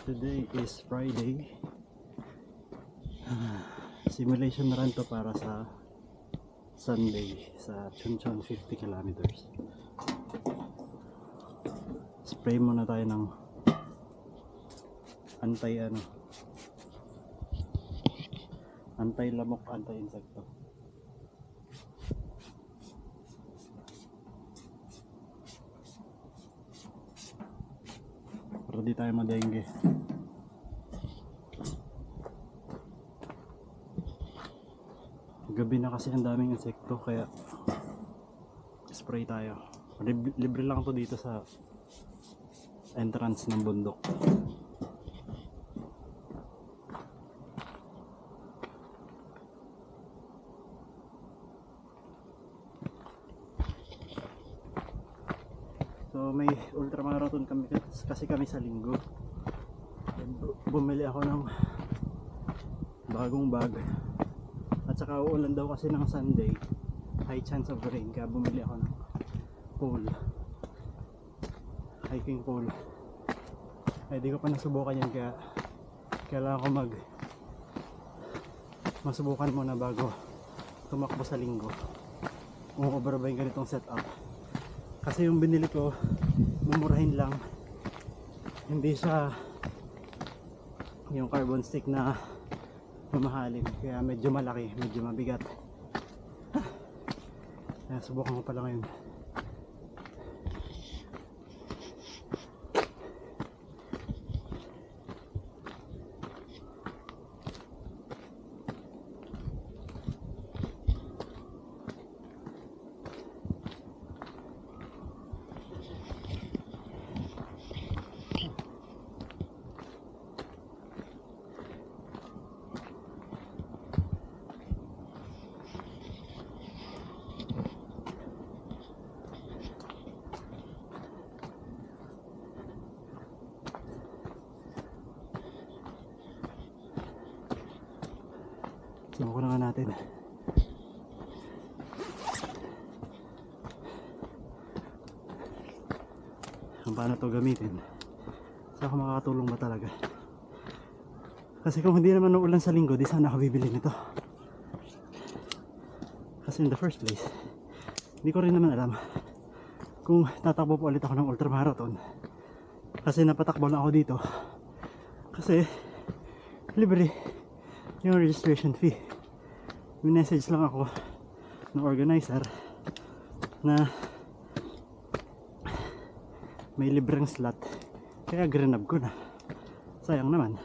Today is Friday. Simulation na rin to para sa Sunday sa Chuncheon 50 kilometers. Spray muna tayo ng anti-lamok, anti-insekto. Para di tayo madengge. Gabi na kasi ang daming insekto kaya spray tayo. Libre lang to dito sa entrance ng bundok. So may ultramarathon kasi kami sa linggo. Bumili ako ng bagong bag. At saka uulan daw kasi ng Sunday, high chance of rain, kaya bumili ako ng pole, hiking pole. Ay di ko pa nasubukan yan, kaya kailangan ko masubukan muna bago tumakbo sa linggo. Kung ubra ba yung ganitong setup, kasi yung binili ko mumurahin lang, hindi siya yung carbon stick na mamahalin, kaya medyo malaki, medyo mabigat. Kaya subukan ko pala ngayon. Subukan na nga natin. Kung paano to gamitin. Saka makakatulong ba talaga. Kasi kung hindi naman uulan sa linggo, di sana ako bibili nito. Kasi in the first place, hindi ko rin naman alam kung tatakbo po ulit ako ng ultramarathon. Kasi napatakbo na ako dito. Kasi libre yung registration fee. May message lang ako ng organizer na may libreng slot, kaya grinab ko na. Sayang naman.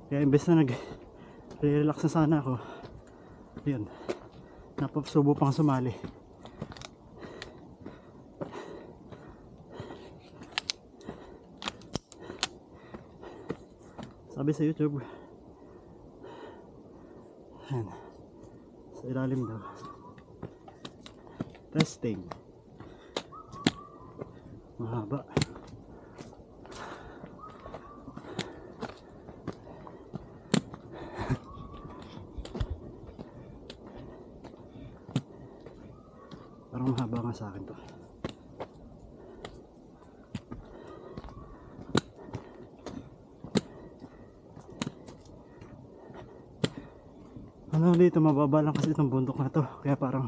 Kaya imbes na nag-relax na sana ako, yun, napasubo pang sumali. Sabi sa YouTube, yan, sa ilalim daw, testing, mahaba. Parang mahaba nga sa akin to. Ano dito, mababa lang kasi itong bundok na to, kaya parang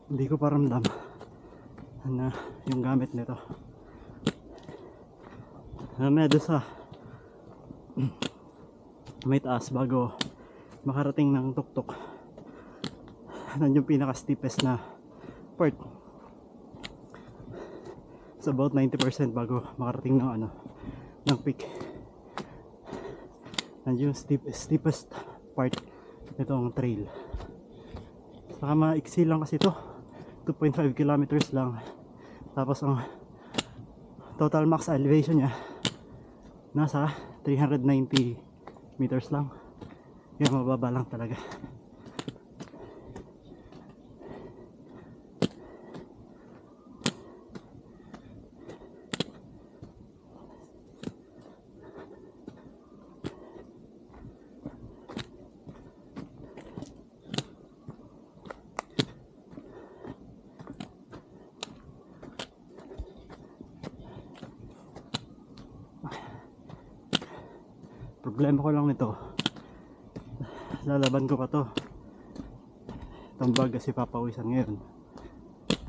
hindi ko paramdam na yung gamit nito. Medyo sa may taas bago makarating ng tuktok. Nandiyo yung pinaka steepest na part. It's about 90% bago makarating ng ng peak. Nandiyo yung steepest part itong trail. Saka maiksi lang kasi ito, 2.5 kilometers lang. Tapos ang total max elevation nya nasa 390 meters lang. Kaya mababa lang talaga. problema ko lang nito, lalaban ko pa to. Itong bag kasi papawisan ngayon.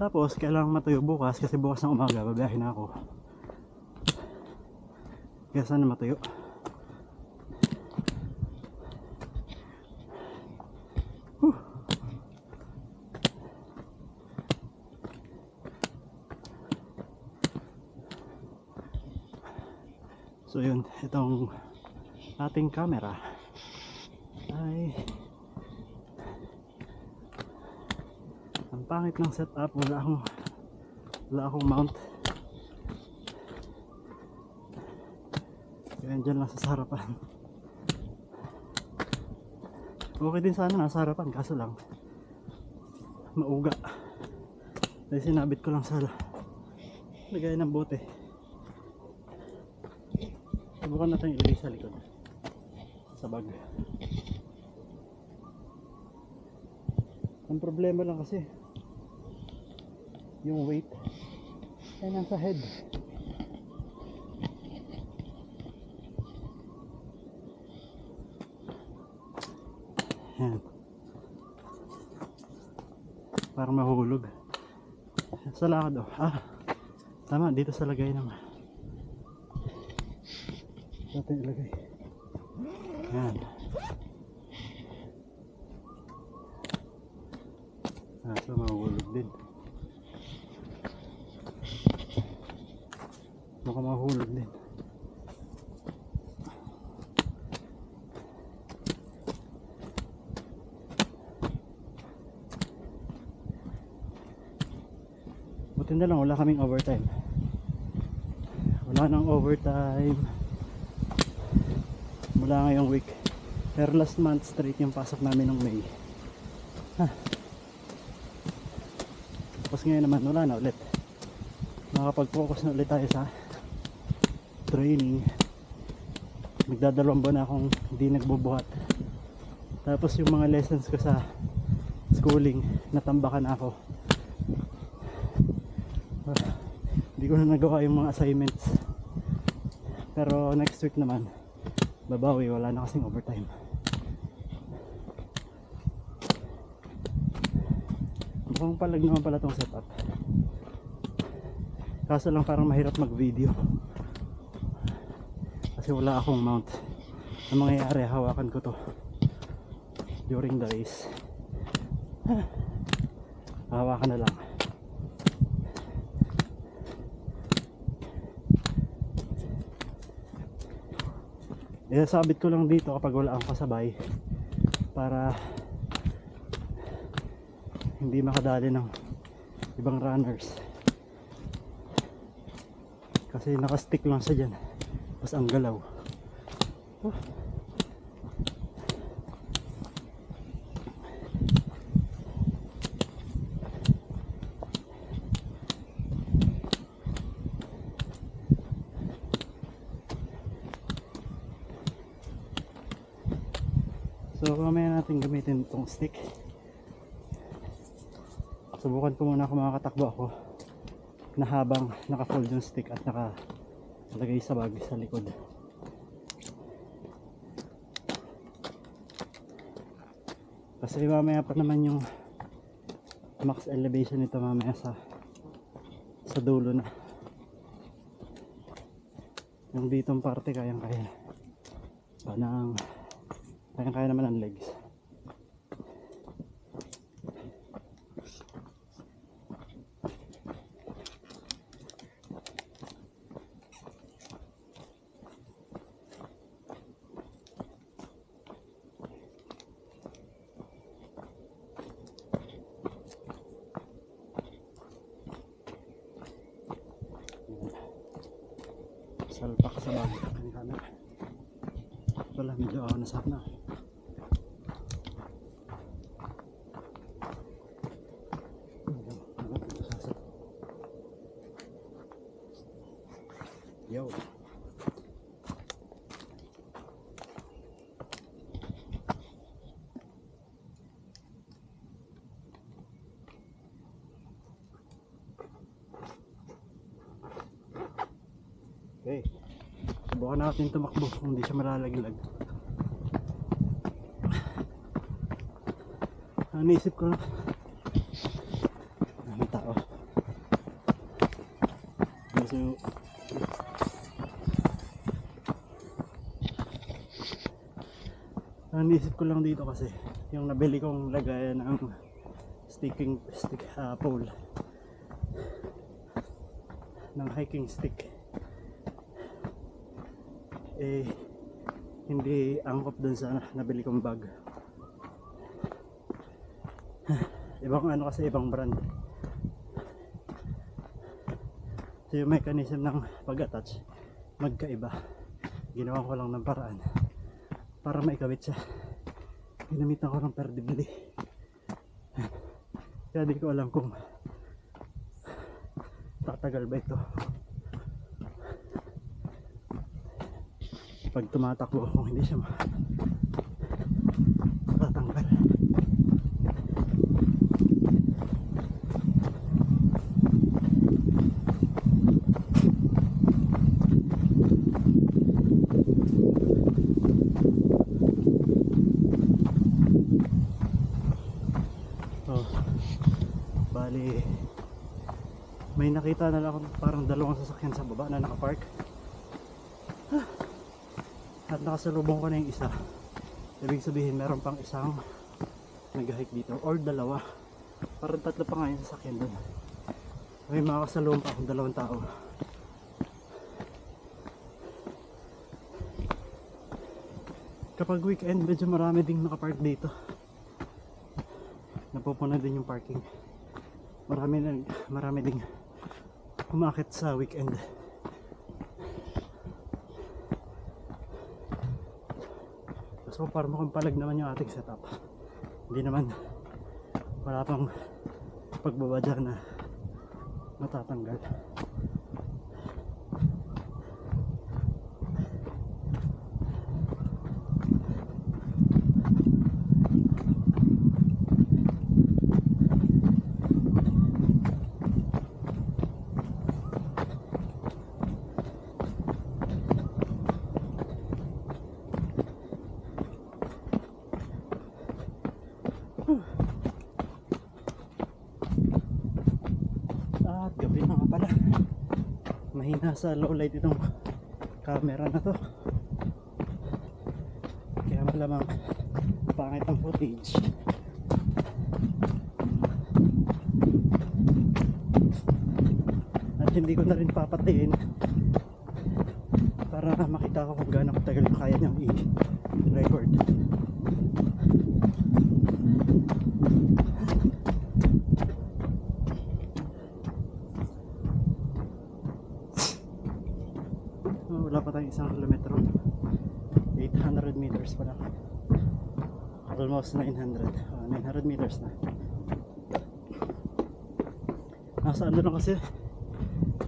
Tapos kailangan matuyo bukas kasi bukas ng umaga babiyahin na ako. Kaya sana matuyo. So yun, itong ating camera ay ang pangit ng setup, wala akong mount. Kaya dyan lang sa harapan. Okay din sana nasa harapan, kaso lang mauga. Dahil sinabit ko lang sa lagay ng bote. Subukan natin ilagay sa likod sa bag. Ang problema lang kasi yung weight ay nasa head. Yan. Parang mahulog sa lakad. Tama, dito sa lagay ng natin ilagay. Yan. So mahulog din. Mukhang mahulog din. Buti na lang wala kaming overtime. Wala nang overtime mula ngayong week. Pero last month straight yung pasok namin ng May. Tapos ngayon naman wala na ulit. Makakapag-focus na ulit tayo sa training. Magdadalawang buwan na akong hindi nagbubuhat. Tapos yung mga lessons ko sa schooling, natambakan ako. Hindi ko na nagawa yung mga assignments. Pero next week naman babawi, wala na kasing overtime. Mukhang palag naman pala tong setup. Kaso lang parang mahirap mag video kasi wala akong mount. Ang mangyayari, hawakan ko to during the race. Hawakan na lang. Sabit ko lang dito kapag wala akong kasabay para hindi makadali ng ibang runners, kasi nakastick lang siya dyan tapos ang galaw. So mamaya natin gamitin itong stick. Subukan ko muna kung makakatakbo ako na habang naka-fold yung stick at nakalagay sa bag sa likod. Kasi mamaya pa naman yung max elevation nito mamaya sa dulo na. Yung ditong parte kayang-kaya. Kaya naman ang legs. Salpak sa bag ng camera. Wala, medyo nasap na. Yo. Okay. Subukan natin tumakbo kung hindi siya malalaglag. Ang naisip ko lang, may tao. So, ang naisip ko lang dito kasi yung nabili kong lagayan ng pole ng hiking stick eh hindi angkop dun sa nabili kong bag. Ibang ano kasi, ibang brand. So yung mechanism ng pag-attach magkaiba. Ginawa ko lang ng paraan para maikabit siya. Ginamitan ko ng perdibili. Kaya di ko alam kung tatagal ba ito pag tumatakbo, kung hindi siya matatanggal. Bali, may nakita na lang ako parang dalawang sasakyan sa baba na nakapark. At nakasalubong ko na yung isa. Ibig sabihin meron pang isang nag-hike dito or dalawa. Parang tatlo pa nga yung sasakyan doon. May mga kasalubong pa akong dalawang tao. Kapag weekend medyo marami ding nakapark dito. Napupuno din yung parking. Marami ding umakit sa weekend. So far mukhang palag naman yung ating setup. Hindi naman, wala pang pagbaba dyan na matatanggal. At gabi na nga pala. Mahina sa low light itong camera na to. Kaya malamang pangit ang footage. At hindi ko na rin papatiin para makita ko kung gaano katagal yung kaya niyang i-record. Wala pa tayong 1 kilometro, 800 meters pa lang, almost 900 meters na. Nasa ano lang kasi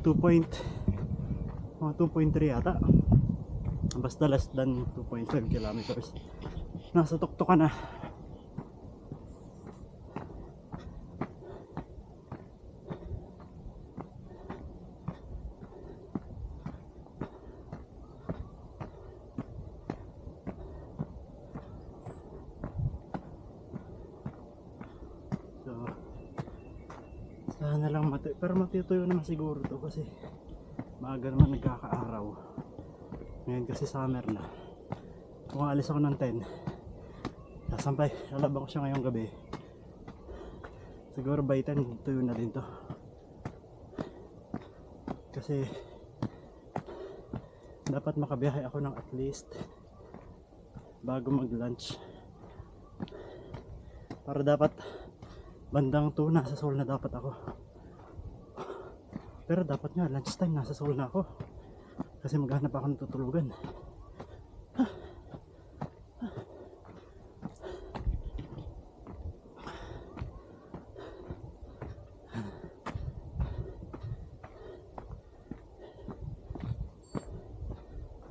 2.3 yata, basta less than 2.5 kilometers. Nasa tuktok ka na. Sana lang pero matituyo naman siguro to kasi maaga naman nagkakaaraw. Ngayon kasi summer na. Kung alis ako ng 10, sasampay, lalabang ko siya ngayong gabi. Siguro by 10 tuyo na din to. Kasi dapat makabiyahe ako ng at least bago mag lunch. Para dapat bandang 2 nasa Seoul na dapat ako. Pero dapat nga lunchtime nasa Seoul na ako. Kasi maghanap ako ng tutulugan.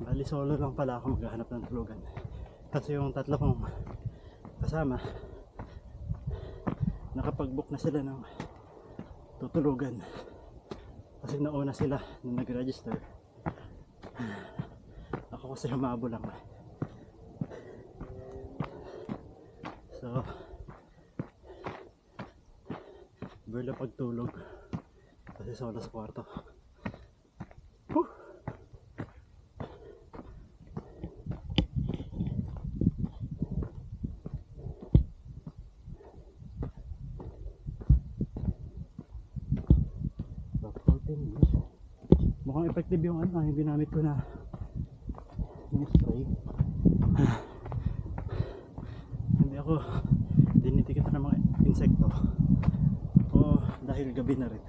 Bali solo lang pala ako maghanap ng tulugan. Kasi yung tatlo kong kasama nakapag-book na sila ng tutulugan kasi nauna sila nung nag-register. Ako kasi humabo lang. So Bala pagtulog. Kasi solo sa kwarto. Whew! About 14 minutes. Mukhang effective yung yung ginamit ko na yung spray. Hindi ako dinitikita ng mga insekto. O dahil gabi na rin.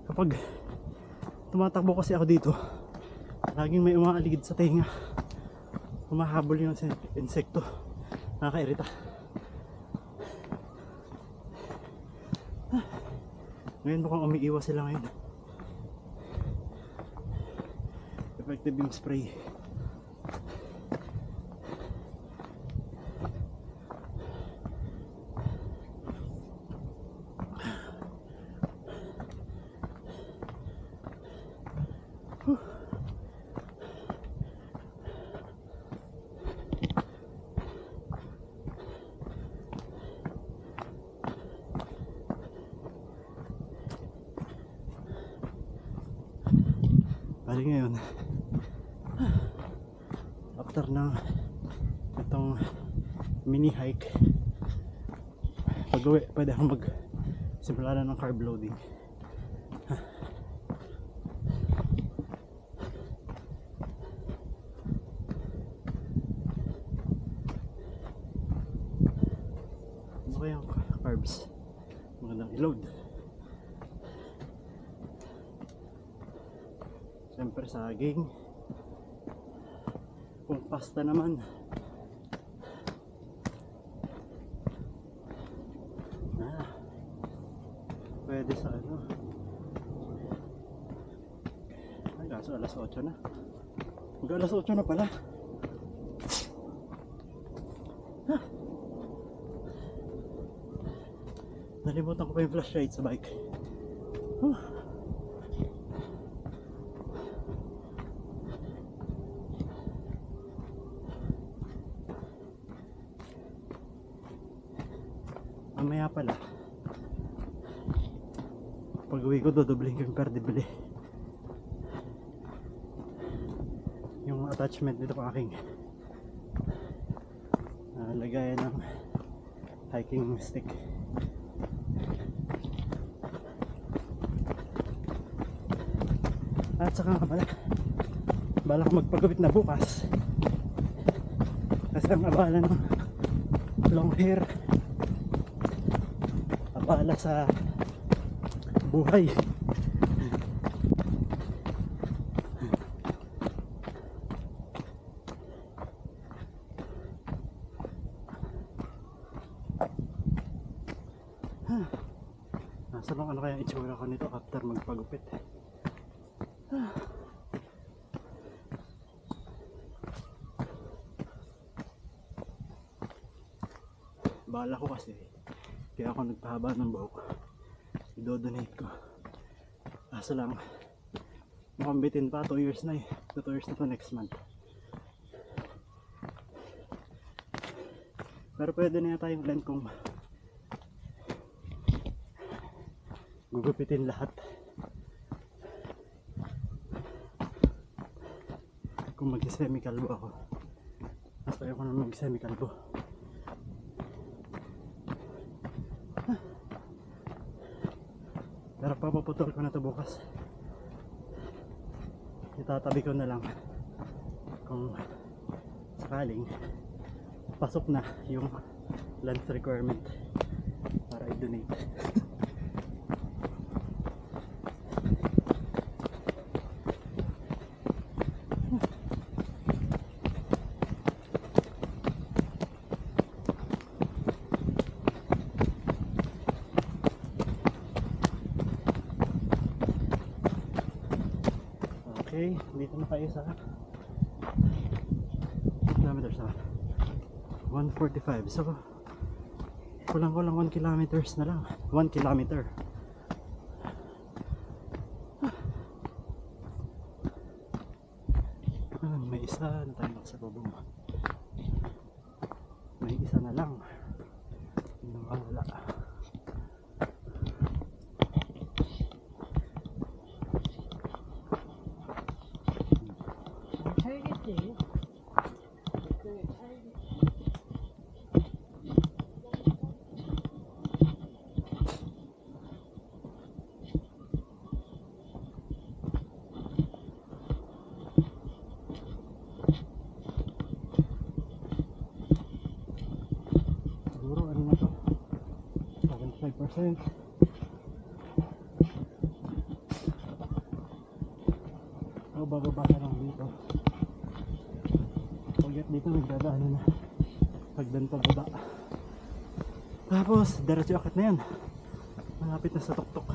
Kapag tumatakbo kasi ako dito, laging may umaaligid sa tenga. Humahabol yung insekto. Nakakairita. Ngayon mukhang umiiwas sila ngayon. Effective yung spray. Bali ngayon, after ng itong mini hike, pag-uwi pwede akong magsimula na ng carb loading. Ano kaya yung carbs magandang i-load? Siyempre saging. Kung pasta naman, pwede sa ano. Ay, kaso alas 8 na. Mag alas 8 na pala. Nalimutan ko pa yung flashlight sa bike. Mamaya pala, pag uwi ko dodobling ko yung perdibili, yung attachment nito pa aking lagayan ng hiking stick. At saka nga pala, bala ko magpagupit na bukas kasi ang abala ng long hair, abala sa buhay. Nasa lang ano kaya itsura ko nito after magpagupit. Bala ko kasi, kaya ako nagpahaba ng buhok, i-donate ko. Kaso lang, mukhang bitin pa, 2 years na eh. 2 years na to next month. Pero pwede na yata yung length kung gugupitin lahat. Kung mag-semi-kalbo ako, mas ayaw ko na mag-semi-kalbo. Pero papaputol ko na ito bukas. Itatabi ko na lang kung sakaling pasok na yung length requirement para i-donate. Okay, dito na kayo sa kilometers na 145. So kulang 1 kilometers na lang. 1 kilometer. May isa na tayo sa bubong. May isa na lang. 10%. O bababa ka lang dito. Pagkat dito nagdadaanan na hagdan pababa. Tapos diretso akit na yan. Malapit na sa tuktok.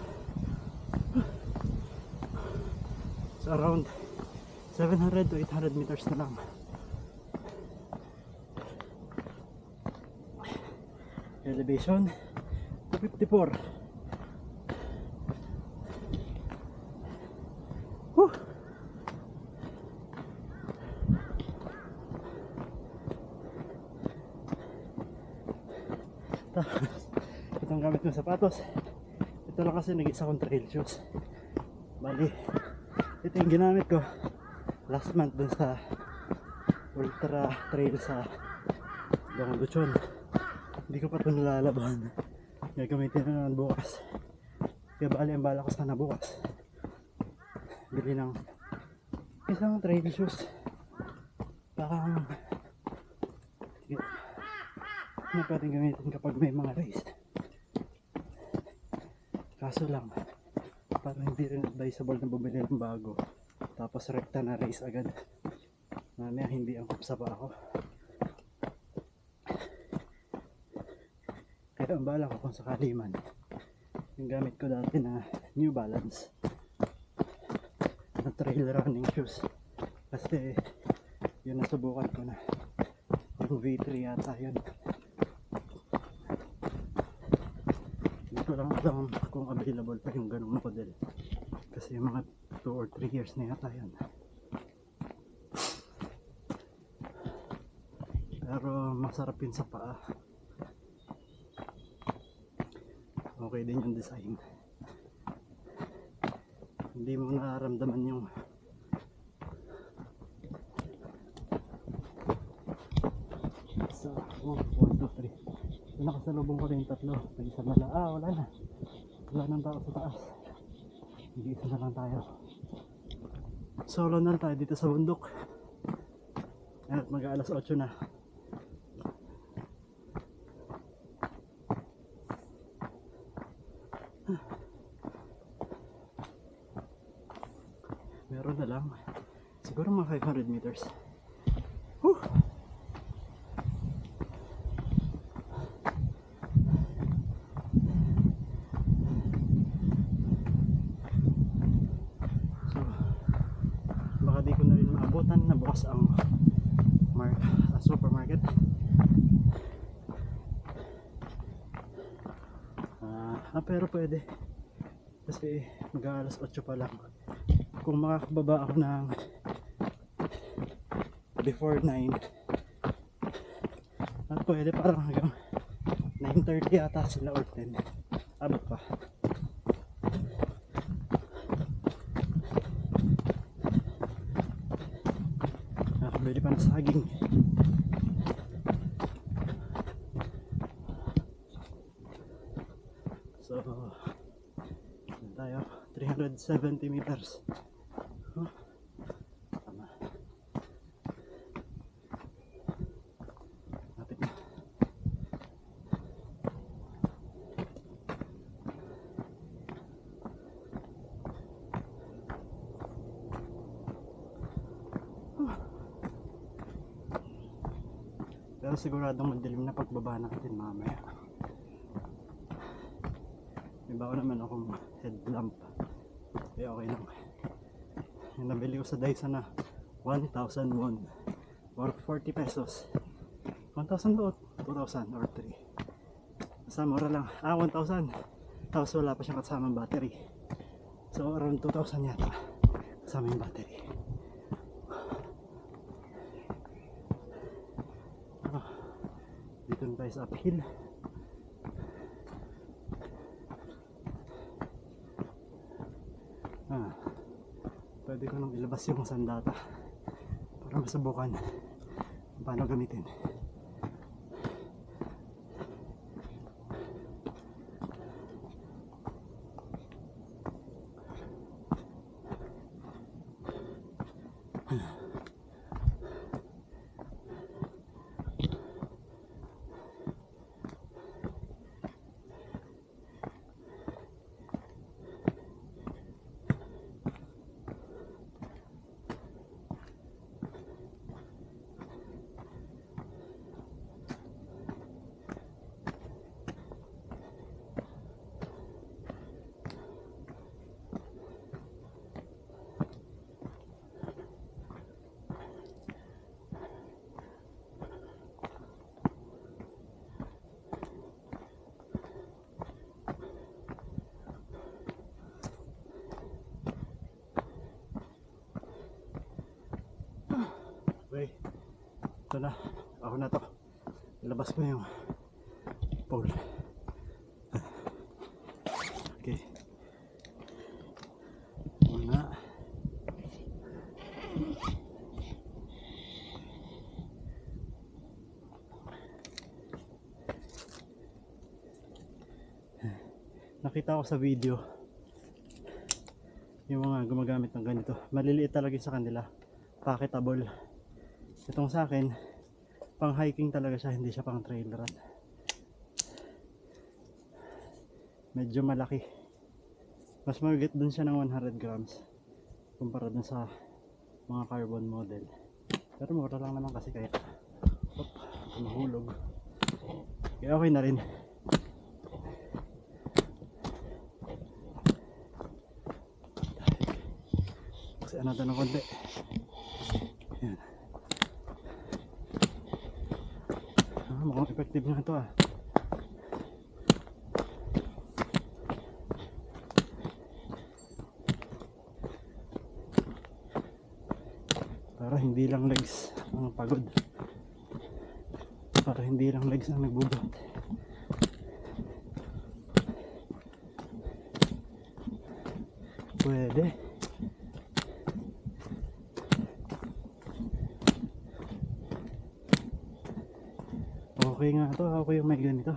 So around 700 to 800 meters na lang. Elevation 254. Whew. Itong gamit ng sapatos, ito lang kasi nag-isa kong trail shoes. Bali, ito yung ginamit ko last month dun sa ultra trail sa Dongduchon. Hindi ko pa ito nalalaban. Gagamitin na naman bukas. Kaya bali ang bala ko sana bukas bili ng isang trail shoes. Parang na pwedeng gamitin kapag may mga race. Kaso lang, parang hindi rin advisable na bumili ng bago tapos rekta na race agad. Mamaya hindi angkop sa pa ako. Kaya ang bala ko kung sakali man, yung gamit ko dati na New Balance na trail running shoes. Kasi yun nasubukan ko na. Yung V3 yata yun. Hindi ko lang alam kung available pa yung ganung model. Kasi mga 2 or 3 years na yata yun. Pero masarap yun sa paa. Okay din yung design. Hindi mo nararamdaman yung sa 1, 2, 3. Nakasalubong ko rin yung tatlo. Nag-isa na lang. Wala na. Wala nang tao sa taas. Nag-isa na lang tayo. Solo na tayo dito sa bundok. At mag-aalas 8 na. Meron na lang. Siguro mga 500 meters. Whew! So, baka di ko na rin maabutan na bukas ang supermarket. Pero pwede. Kasi mag-aalas 8 pa lang. Kung makakababa ako ng before 9 at pwede parang hanggang 9:30 yata sila or 10 abot pa. Nakabili pa ng saging. So tayo 370 meters. Tama. Lapit na. Pero siguradong madilim na pagbaba natin mamaya. May bago naman akong headlamp. Kaya okay lang. Yung nabili ko sa Dyson na 1,000 won or 40 pesos. 1,000 o 2,000 or 3. Basta mura lang. 1,000. Tapos wala pa siyang kasamang battery. So around 2,000 yata kasama yung battery. Dito na tayo sa uphill. Pwede ko nang ilabas yung sandata para masubukan paano gamitin. ito na, ako na to, ilabas ko yung pole. Okay, muna. Nakita ko sa video yung mga gumagamit ng ganito, maliliit talaga sa kanila, packetable. Itong sa akin pang hiking talaga siya, hindi siya pang trail run. Medyo malaki, mas mabigat dun siya ng 100 grams kumpara dun sa mga carbon model, pero mura lang naman kasi kaya mahulog, kaya okay na rin. Kasi ano ng konti. Yan. Mukhang effective nga ito ah. Para hindi lang legs ang pagod. Para hindi lang legs ang nagbubuhat. Pwede. Okay nga ito, ako yung may ganito.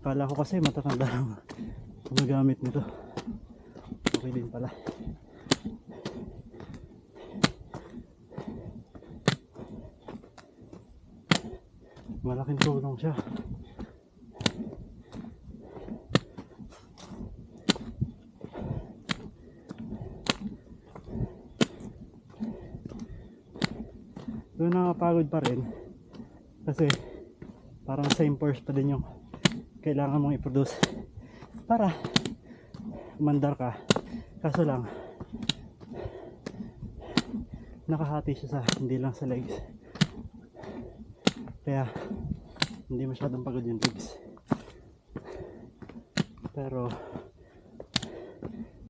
Kala ko kasi matatanda lang gumagamit nito. Okay din pala. Malaking tulong siya. Doon nakapagod pa rin kasi parang same force pa din yung kailangan mong i-produce para umandar ka, kaso lang nakahati siya sa hindi lang sa legs, kaya hindi masyadong pagod yung legs, pero